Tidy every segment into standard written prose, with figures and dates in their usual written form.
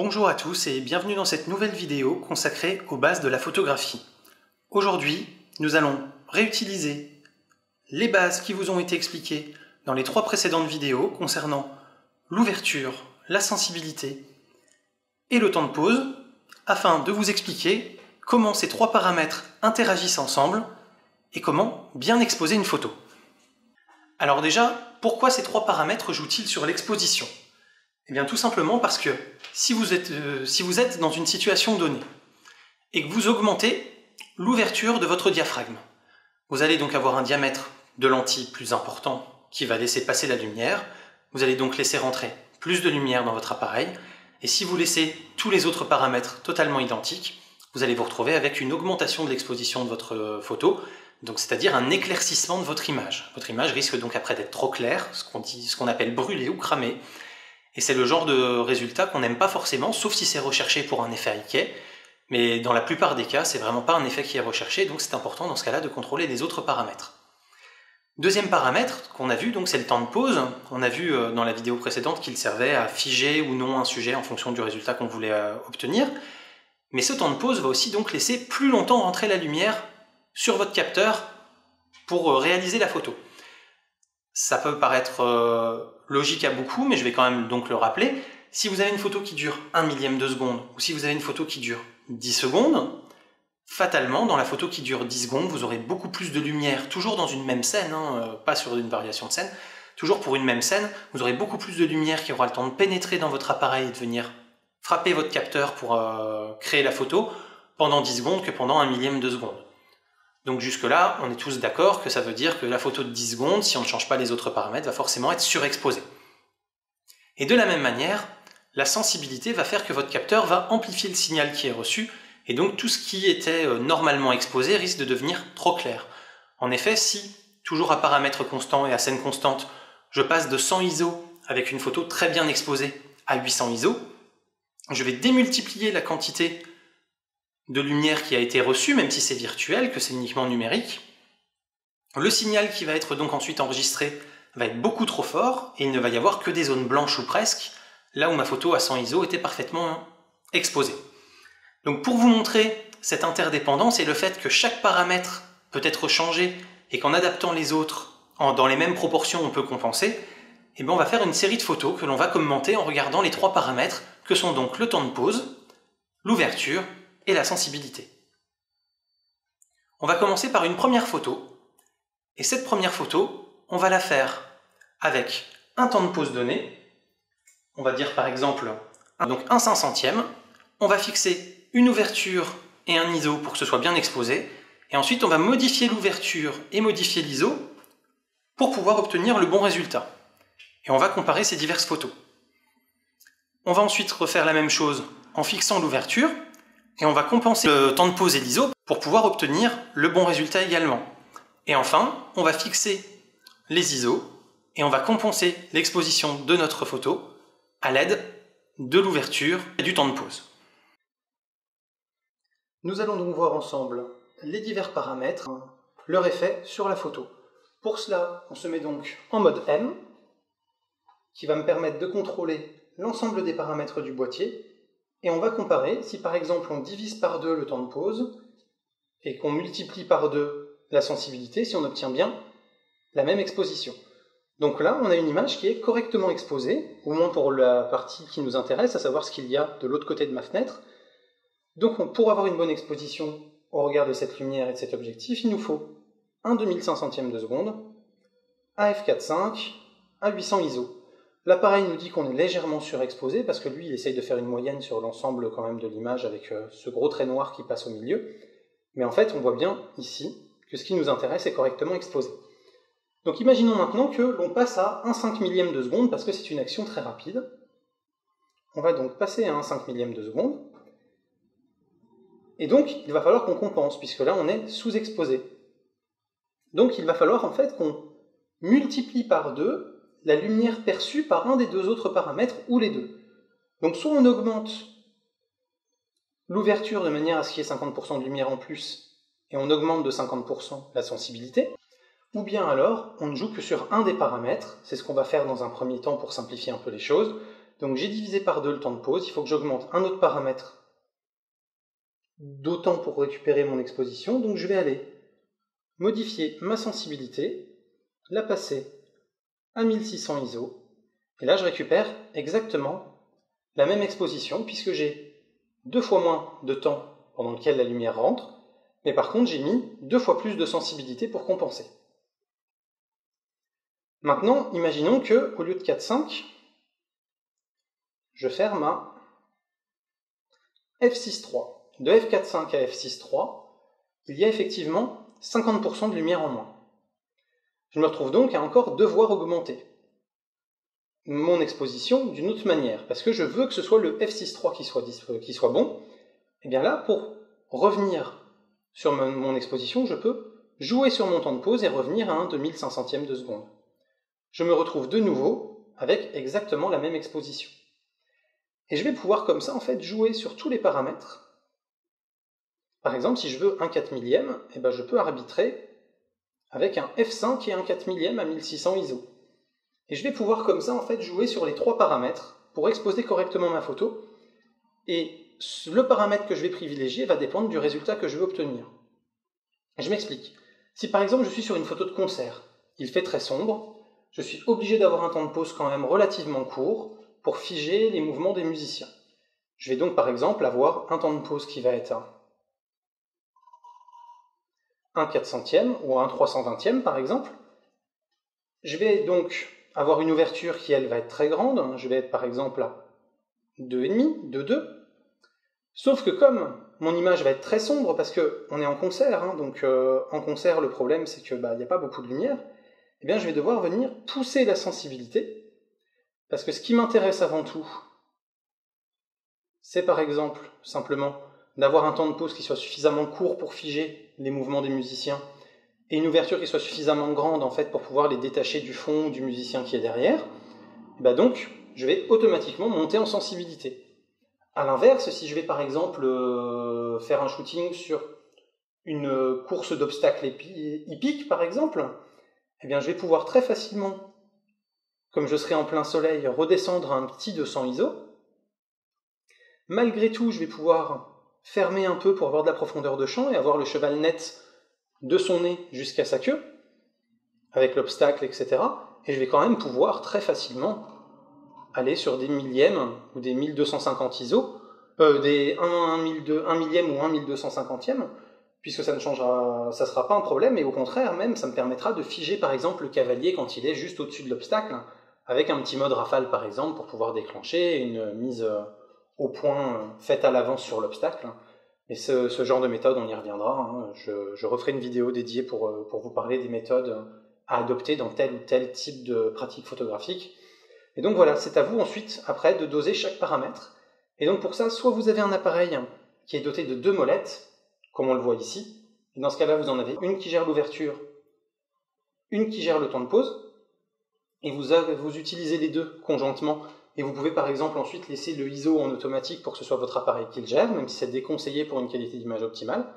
Bonjour à tous et bienvenue dans cette nouvelle vidéo consacrée aux bases de la photographie. Aujourd'hui, nous allons réutiliser les bases qui vous ont été expliquées dans les 3 précédentes vidéos concernant l'ouverture, la sensibilité et le temps de pose, afin de vous expliquer comment ces 3 paramètres interagissent ensemble et comment bien exposer une photo. Alors déjà, pourquoi ces 3 paramètres jouent-ils sur l'exposition ? Eh bien tout simplement parce que si vous êtes dans une situation donnée et que vous augmentez l'ouverture de votre diaphragme, vous allez donc avoir un diamètre de lentille plus important qui va laisser passer la lumière, vous allez donc laisser rentrer plus de lumière dans votre appareil, et si vous laissez tous les autres paramètres totalement identiques, vous allez vous retrouver avec une augmentation de l'exposition de votre photo, donc c'est-à-dire un éclaircissement de votre image. Votre image risque donc après d'être trop claire, ce qu'on appelle brûlée ou cramée, et c'est le genre de résultat qu'on n'aime pas forcément, sauf si c'est recherché pour un effet Ikea, mais dans la plupart des cas, c'est vraiment pas un effet qui est recherché, donc c'est important dans ce cas-là de contrôler les autres paramètres. Deuxième paramètre qu'on a vu, donc c'est le temps de pose. On a vu dans la vidéo précédente qu'il servait à figer ou non un sujet en fonction du résultat qu'on voulait obtenir. Mais ce temps de pose va aussi donc laisser plus longtemps rentrer la lumière sur votre capteur pour réaliser la photo. Ça peut paraître logique à beaucoup, mais je vais quand même donc le rappeler. Si vous avez une photo qui dure 1 millième de seconde, ou si vous avez une photo qui dure 10 secondes, fatalement, dans la photo qui dure 10 secondes, vous aurez beaucoup plus de lumière, toujours dans une même scène, pas sur une variation de scène, toujours pour une même scène, vous aurez beaucoup plus de lumière qui aura le temps de pénétrer dans votre appareil et de venir frapper votre capteur pour créer la photo pendant 10 secondes que pendant 1 millième de seconde. Donc jusque-là, on est tous d'accord que ça veut dire que la photo de 10 secondes, si on ne change pas les autres paramètres, va forcément être surexposée. Et de la même manière, la sensibilité va faire que votre capteur va amplifier le signal qui est reçu, et donc tout ce qui était normalement exposé risque de devenir trop clair. En effet, si, toujours à paramètre constant et à scène constante, je passe de 100 ISO avec une photo très bien exposée à 800 ISO, je vais démultiplier la quantité de lumière qui a été reçue, même si c'est virtuel, que c'est uniquement numérique. Le signal qui va être donc ensuite enregistré va être beaucoup trop fort, et il ne va y avoir que des zones blanches ou presque, là où ma photo à 100 ISO était parfaitement exposée. Donc pour vous montrer cette interdépendance et le fait que chaque paramètre peut être changé et qu'en adaptant les autres dans les mêmes proportions on peut compenser, eh bien on va faire une série de photos que l'on va commenter en regardant les 3 paramètres que sont donc le temps de pose, l'ouverture et la sensibilité. On va commencer par une première photo, et cette première photo, on va la faire avec un temps de pose donné, on va dire par exemple donc 1/500, on va fixer une ouverture et un ISO pour que ce soit bien exposé, et ensuite on va modifier l'ouverture et modifier l'ISO pour pouvoir obtenir le bon résultat. Et on va comparer ces diverses photos. On va ensuite refaire la même chose en fixant l'ouverture, et on va compenser le temps de pose et l'ISO pour pouvoir obtenir le bon résultat également. Et enfin, on va fixer les ISO et on va compenser l'exposition de notre photo à l'aide de l'ouverture et du temps de pose. Nous allons donc voir ensemble les divers paramètres, leur effet sur la photo. Pour cela, on se met donc en mode M, qui va me permettre de contrôler l'ensemble des paramètres du boîtier, et on va comparer, si par exemple on divise par 2 le temps de pose, et qu'on multiplie par 2 la sensibilité, si on obtient bien la même exposition. Donc là, on a une image qui est correctement exposée, au moins pour la partie qui nous intéresse, à savoir ce qu'il y a de l'autre côté de ma fenêtre. Donc pour avoir une bonne exposition au regard de cette lumière et de cet objectif, il nous faut un 2500e de seconde, un f4.5, un 800 ISO. L'appareil nous dit qu'on est légèrement surexposé, parce que lui, il essaye de faire une moyenne sur l'ensemble quand même de l'image avec ce gros trait noir qui passe au milieu. Mais en fait, on voit bien ici que ce qui nous intéresse est correctement exposé. Donc imaginons maintenant que l'on passe à un 5 millième de seconde, parce que c'est une action très rapide. On va donc passer à un 5 millième de seconde. Et donc, il va falloir qu'on compense, puisque là, on est sous-exposé. Donc, il va falloir en fait qu'on multiplie par 2 la lumière perçue par un des 2 autres paramètres, ou les deux. Donc, soit on augmente l'ouverture de manière à ce qu'il y ait 50% de lumière en plus, et on augmente de 50% la sensibilité, ou bien alors, on ne joue que sur un des paramètres, c'est ce qu'on va faire dans un premier temps pour simplifier un peu les choses, Donc j'ai divisé par 2 le temps de pause, il faut que j'augmente un autre paramètre d'autant pour récupérer mon exposition, donc je vais aller modifier ma sensibilité, la passer à 1600 ISO, et là je récupère exactement la même exposition puisque j'ai 2 fois moins de temps pendant lequel la lumière rentre, mais par contre j'ai mis 2 fois plus de sensibilité pour compenser. Maintenant, imaginons que, au lieu de 4.5, je ferme à f6.3. De f4.5 à f6.3, il y a effectivement 50% de lumière en moins. Je me retrouve donc à encore devoir augmenter mon exposition d'une autre manière, parce que je veux que ce soit le f6.3 qui soit bon. Et bien là, pour revenir sur mon exposition, je peux jouer sur mon temps de pause et revenir à un 2500e de seconde. Je me retrouve de nouveau avec exactement la même exposition. Et je vais pouvoir comme ça en fait jouer sur tous les paramètres. Par exemple, si je veux un 4 millième, eh ben je peux arbitrer avec un f5 et un 4 millième à 1600 ISO. Et je vais pouvoir comme ça en fait jouer sur les 3 paramètres pour exposer correctement ma photo. Et le paramètre que je vais privilégier va dépendre du résultat que je veux obtenir. Je m'explique. Si par exemple je suis sur une photo de concert, il fait très sombre, je suis obligé d'avoir un temps de pause quand même relativement court pour figer les mouvements des musiciens. Je vais donc par exemple avoir un temps de pause qui va être un 400e ou un 320e par exemple. Je vais donc avoir une ouverture qui elle va être très grande, je vais être par exemple à 2,5, 2,2. Sauf que comme mon image va être très sombre, parce qu'on est en concert, donc en concert le problème c'est qu'il n'y a pas beaucoup de lumière, eh bien je vais devoir venir pousser la sensibilité, parce que ce qui m'intéresse avant tout, c'est par exemple simplement d'avoir un temps de pause qui soit suffisamment court pour figer les mouvements des musiciens, et une ouverture qui soit suffisamment grande en fait pour pouvoir les détacher du fond ou du musicien qui est derrière, donc je vais automatiquement monter en sensibilité. A l'inverse, si je vais par exemple faire un shooting sur une course d'obstacles hippique par exemple, je vais pouvoir très facilement, comme je serai en plein soleil, redescendre à un petit 200 ISO. Malgré tout, je vais pouvoir fermer un peu pour avoir de la profondeur de champ et avoir le cheval net de son nez jusqu'à sa queue, avec l'obstacle, etc. Et je vais quand même pouvoir très facilement aller sur des millièmes ou des 1250 ISO, des 1 millième ou 1 1250e, puisque ça ne sera pas un problème, et au contraire, même, ça me permettra de figer par exemple le cavalier quand il est juste au-dessus de l'obstacle, avec un petit mode rafale par exemple, pour pouvoir déclencher une mise au point faite à l'avance sur l'obstacle. Et ce genre de méthode, on y reviendra. Je referai une vidéo dédiée pour vous parler des méthodes à adopter dans tel ou tel type de pratique photographique. Et donc voilà, c'est à vous ensuite, après, de doser chaque paramètre. Et donc pour ça, soit vous avez un appareil qui est doté de 2 molettes, comme on le voit ici, et dans ce cas-là, vous en avez une qui gère l'ouverture, une qui gère le temps de pause, et vous utilisez les deux conjointement, et vous pouvez par exemple ensuite laisser le ISO en automatique pour que ce soit votre appareil qui le gère, même si c'est déconseillé pour une qualité d'image optimale.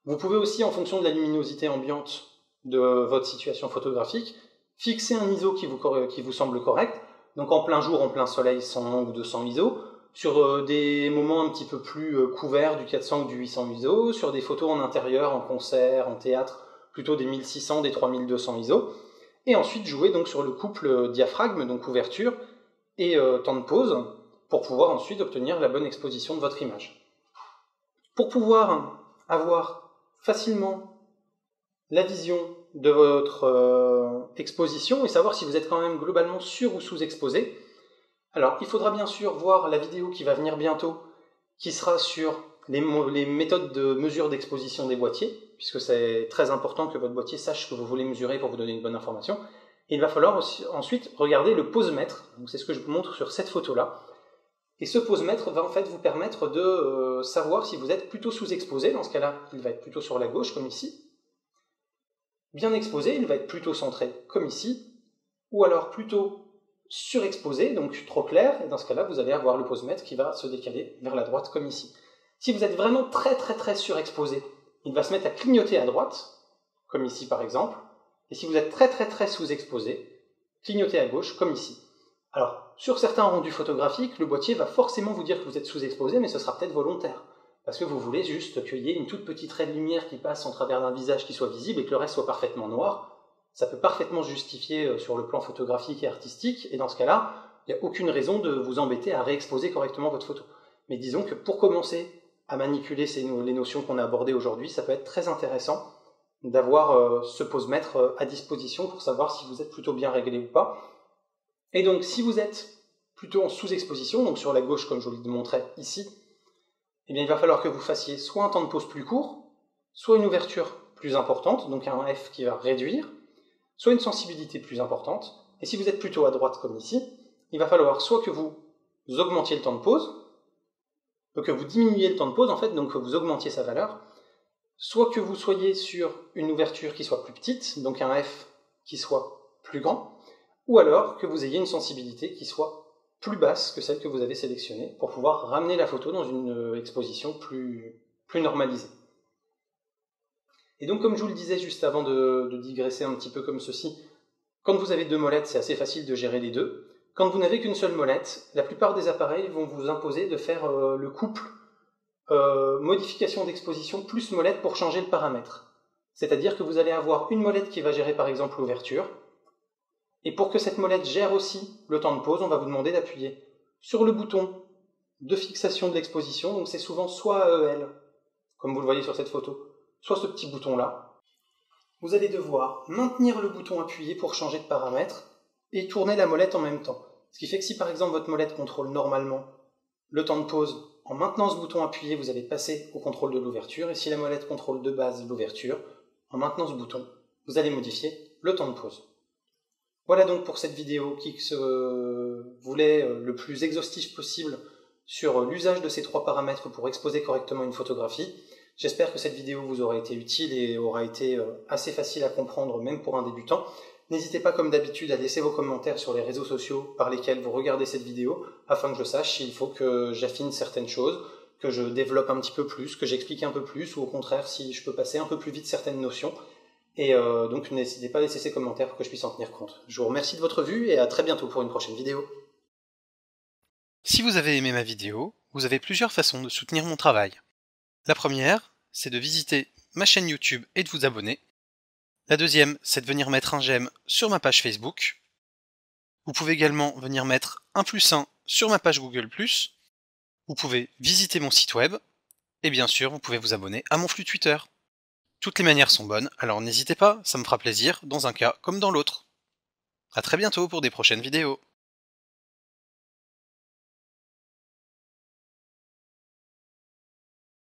Vous pouvez aussi, en fonction de la luminosité ambiante de votre situation photographique, fixer un ISO qui vous semble correct. Donc en plein jour, en plein soleil, 100 ou 200 ISO. Sur des moments un petit peu plus couverts, du 400 ou du 800 ISO. Sur des photos en intérieur, en concert, en théâtre, plutôt des 1600, des 3200 ISO. Et ensuite jouer donc sur le couple diaphragme, donc ouverture, et temps de pause, pour pouvoir ensuite obtenir la bonne exposition de votre image. Pour pouvoir avoir facilement la vision de votre exposition et savoir si vous êtes quand même globalement sur ou sous-exposé, alors il faudra bien sûr voir la vidéo qui va venir bientôt, qui sera sur les méthodes de mesure d'exposition des boîtiers, puisque c'est très important que votre boîtier sache ce que vous voulez mesurer pour vous donner une bonne information. Et il va falloir aussi, ensuite regarder le posemètre, donc c'est ce que je vous montre sur cette photo-là. Et ce posemètre va en fait vous permettre de savoir si vous êtes plutôt sous-exposé, dans ce cas-là, il va être plutôt sur la gauche, comme ici. Bien exposé, il va être plutôt centré, comme ici, ou alors plutôt surexposé, donc trop clair, et dans ce cas-là, vous allez avoir le posemètre qui va se décaler vers la droite, comme ici. Si vous êtes vraiment très surexposé, il va se mettre à clignoter à droite, comme ici par exemple, et si vous êtes très sous-exposé, clignotez à gauche, comme ici. Alors, sur certains rendus photographiques, le boîtier va forcément vous dire que vous êtes sous-exposé, mais ce sera peut-être volontaire. Parce que vous voulez juste qu'il y ait une toute petite raie de lumière qui passe en travers d'un visage qui soit visible et que le reste soit parfaitement noir. Ça peut parfaitement se justifier sur le plan photographique et artistique, et dans ce cas-là, il n'y a aucune raison de vous embêter à réexposer correctement votre photo. Mais disons que pour commencer à manipuler les notions qu'on a abordées aujourd'hui, ça peut être très intéressant d'avoir ce pose-mètre à disposition pour savoir si vous êtes plutôt bien réglé ou pas. Et donc, si vous êtes plutôt en sous-exposition, donc sur la gauche comme je vous le montrais ici, eh bien, il va falloir que vous fassiez soit un temps de pause plus court, soit une ouverture plus importante, donc un F qui va réduire, soit une sensibilité plus importante. Et si vous êtes plutôt à droite comme ici, il va falloir soit que vous augmentiez le temps de pause, que vous diminuiez le temps de pause en fait, donc que vous augmentiez sa valeur, soit que vous soyez sur une ouverture qui soit plus petite, donc un F qui soit plus grand, ou alors que vous ayez une sensibilité qui soit plus basse que celle que vous avez sélectionnée pour pouvoir ramener la photo dans une exposition plus normalisée. Et donc comme je vous le disais juste avant de digresser un petit peu comme ceci, quand vous avez deux molettes, c'est assez facile de gérer les deux. Quand vous n'avez qu'une seule molette, la plupart des appareils vont vous imposer de faire le couple modification d'exposition plus molette pour changer le paramètre. C'est-à-dire que vous allez avoir une molette qui va gérer par exemple l'ouverture, et pour que cette molette gère aussi le temps de pause, on va vous demander d'appuyer sur le bouton de fixation de l'exposition, donc c'est souvent soit AEL, comme vous le voyez sur cette photo, soit ce petit bouton-là. Vous allez devoir maintenir le bouton appuyé pour changer de paramètre et tourner la molette en même temps. Ce qui fait que si par exemple votre molette contrôle normalement le temps de pause, en maintenant ce bouton appuyé, vous allez passer au contrôle de l'ouverture, et si la molette contrôle de base l'ouverture, en maintenant ce bouton, vous allez modifier le temps de pause. Voilà donc pour cette vidéo qui se voulait le plus exhaustif possible sur l'usage de ces trois paramètres pour exposer correctement une photographie. J'espère que cette vidéo vous aura été utile et aura été assez facile à comprendre même pour un débutant. N'hésitez pas comme d'habitude à laisser vos commentaires sur les réseaux sociaux par lesquels vous regardez cette vidéo afin que je sache s'il faut que j'affine certaines choses, que je développe un petit peu plus, que j'explique un peu plus ou au contraire si je peux passer un peu plus vite certaines notions. Et donc n'hésitez pas à laisser ces commentaires pour que je puisse en tenir compte. Je vous remercie de votre vue et à très bientôt pour une prochaine vidéo. Si vous avez aimé ma vidéo, vous avez plusieurs façons de soutenir mon travail. La première, c'est de visiter ma chaîne YouTube et de vous abonner. La deuxième, c'est de venir mettre un j'aime sur ma page Facebook. Vous pouvez également venir mettre un +1 sur ma page Google+. Vous pouvez visiter mon site web. Et bien sûr, vous pouvez vous abonner à mon flux Twitter. Toutes les manières sont bonnes, alors n'hésitez pas, ça me fera plaisir, dans un cas comme dans l'autre. À très bientôt pour des prochaines vidéos.